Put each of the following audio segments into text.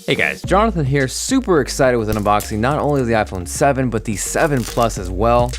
Hey guys, Jonathan here, super excited with an unboxing not only of the iPhone 7, but the 7 Plus as well.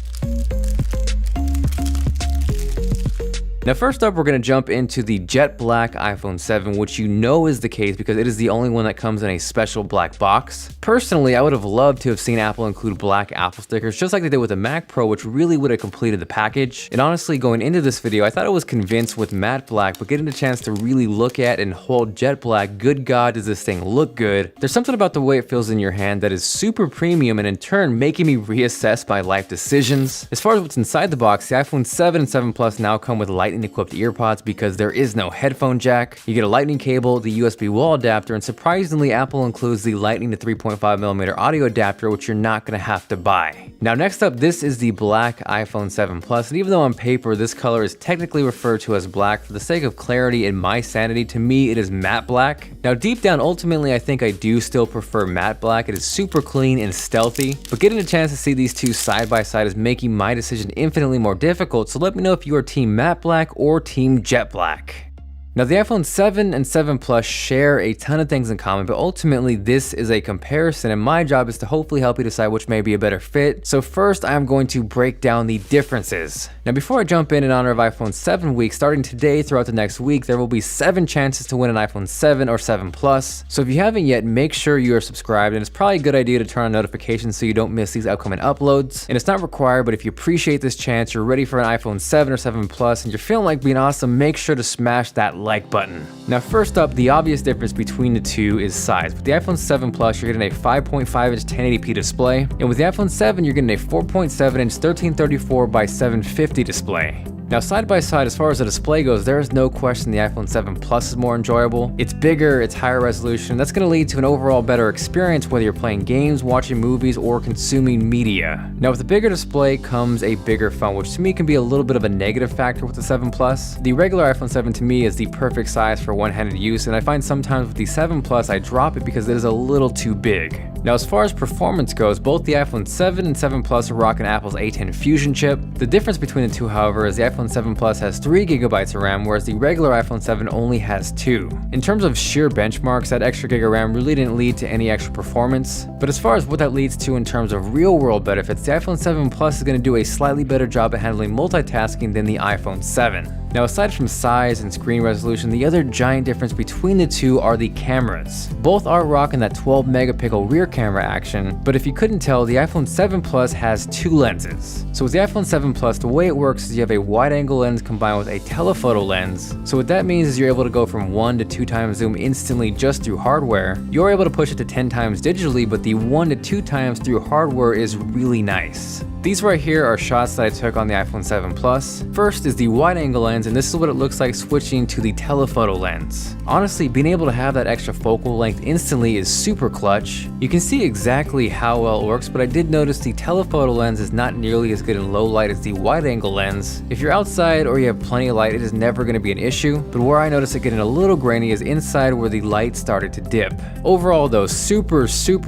Now first up, we're going to jump into the jet black iPhone 7, which you know is the case because it is the only one that comes in a special black box. Personally, I would have loved to have seen Apple include black Apple stickers, just like they did with the Mac Pro, which really would have completed the package. And honestly, going into this video, I thought I was convinced with matte black, but getting a chance to really look at and hold jet black, good God, does this thing look good. There's something about the way it feels in your hand that is super premium and in turn making me reassess my life decisions. As far as what's inside the box, the iPhone 7 and 7 Plus now come with Lightning equipped earpods because there is no headphone jack. You get a lightning cable, the USB wall adapter, and surprisingly Apple includes the lightning to 3.5mm audio adapter, which you're not going to have to buy. Now next up, this is the black iPhone 7 Plus, and even though on paper this color is technically referred to as black, for the sake of clarity and my sanity, to me it is matte black. Now deep down, ultimately I think I do still prefer matte black. It is super clean and stealthy, but getting a chance to see these two side by side is making my decision infinitely more difficult, so let me know if you are team matte black or team jet black. Now the iPhone 7 and 7 Plus share a ton of things in common, but ultimately this is a comparison and my job is to hopefully help you decide which may be a better fit. So first I'm going to break down the differences. Now before I jump in honor of iPhone 7 week, starting today throughout the next week, there will be 7 chances to win an iPhone 7 or 7 Plus. So if you haven't yet, make sure you are subscribed, and it's probably a good idea to turn on notifications so you don't miss these upcoming uploads. And it's not required, but if you appreciate this chance, you're ready for an iPhone 7 or 7 Plus, and you're feeling like being awesome, make sure to smash that like button. Now first up, the obvious difference between the two is size. With the iPhone 7 Plus, you're getting a 5.5-inch 1080p display, and with the iPhone 7, you're getting a 4.7-inch 1334 by 750 display. Now side by side, as far as the display goes, there is no question the iPhone 7 Plus is more enjoyable. It's bigger, it's higher resolution. That's going to lead to an overall better experience whether you're playing games, watching movies, or consuming media. Now with the bigger display comes a bigger phone, which to me can be a little bit of a negative factor with the 7 Plus. The regular iPhone 7 to me is the perfect size for one-handed use, and I find sometimes with the 7 Plus I drop it because it is a little too big. Now as far as performance goes, both the iPhone 7 and 7 Plus are rocking Apple's A10 Fusion chip. The difference between the two, however, is the iPhone 7 Plus has 3GB of RAM, whereas the regular iPhone 7 only has 2. In terms of sheer benchmarks, that extra gig of RAM really didn't lead to any extra performance, but as far as what that leads to in terms of real-world benefits, the iPhone 7 Plus is going to do a slightly better job at handling multitasking than the iPhone 7. Now aside from size and screen resolution, the other giant difference between the two are the cameras. Both are rocking that 12-megapixel rear camera action, but if you couldn't tell, the iPhone 7 Plus has 2 lenses. So with the iPhone 7 Plus, the way it works is you have a wide-angle lens combined with a telephoto lens. So what that means is you're able to go from 1 to 2 times zoom instantly just through hardware. You're able to push it to 10 times digitally, but the 1 to 2 times through hardware is really nice. These right here are shots that I took on the iPhone 7 Plus. First is the wide-angle lens, and this is what it looks like switching to the telephoto lens. Honestly, being able to have that extra focal length instantly is super clutch. You can see exactly how well it works, but I did notice the telephoto lens is not nearly as good in low light as the wide-angle lens. If you're outside or you have plenty of light, it is never going to be an issue, but where I noticed it getting a little grainy is inside where the light started to dip. Overall though, super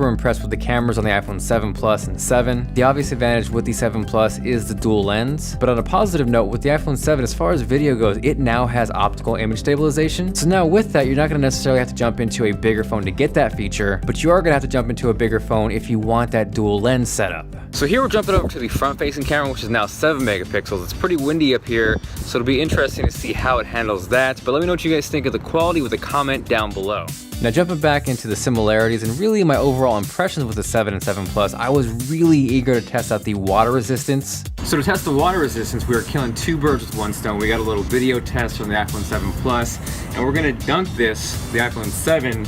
impressed with the cameras on the iPhone 7 Plus and 7. The obvious advantage with the 7 Plus is the dual lens, but on a positive note, with the iPhone 7, as far as video goes, it now has optical image stabilization. So now with that, you're not going to necessarily have to jump into a bigger phone to get that feature, but you are going to have to jump into a bigger phone if you want that dual lens setup. So here we're jumping over to the front-facing camera, which is now 7 megapixels. It's pretty windy up here, so it'll be interesting to see how it handles that, but let me know what you guys think of the quality with a comment down below. Now jumping back into the similarities and really my overall impressions with the 7 and 7 Plus, I was really eager to test out the water resistance. So to test the water resistance, we are killing 2 birds with 1 stone. We got a little video test from the iPhone 7 Plus, and we're gonna dunk the iPhone 7,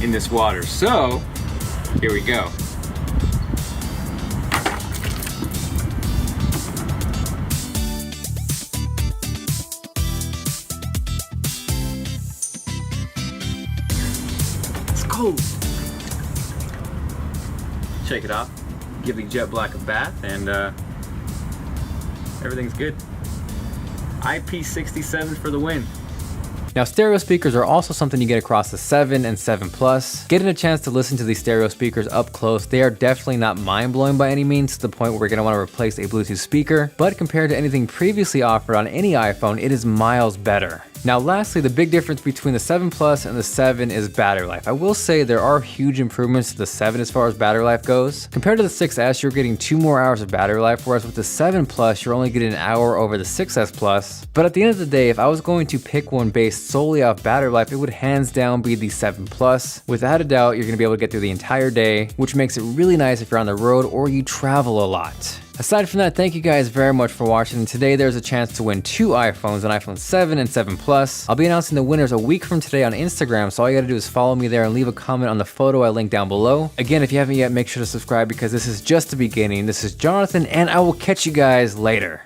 in this water. So, here we go. Cold. Shake it off, give the jet black a bath, and everything's good. IP67 for the win. Now stereo speakers are also something you get across the 7 and 7 Plus. Getting a chance to listen to these stereo speakers up close, they are definitely not mind-blowing by any means to the point where you're going to want to replace a Bluetooth speaker, but compared to anything previously offered on any iPhone, it is miles better. Now lastly, the big difference between the 7 Plus and the 7 is battery life. I will say there are huge improvements to the 7 as far as battery life goes. Compared to the 6S, you're getting 2 more hours of battery life, whereas with the 7 Plus, you're only getting an hour over the 6S Plus. But at the end of the day, if I was going to pick one based solely off battery life, it would hands down be the 7 Plus. Without a doubt, you're gonna be able to get through the entire day, which makes it really nice if you're on the road or you travel a lot. Aside from that, thank you guys very much for watching, and today there's a chance to win 2 iPhones, an iPhone 7 and 7 Plus. I'll be announcing the winners a week from today on Instagram, so all you gotta do is follow me there and leave a comment on the photo I linked down below. Again, if you haven't yet, make sure to subscribe because this is just the beginning. This is Jonathan, and I will catch you guys later.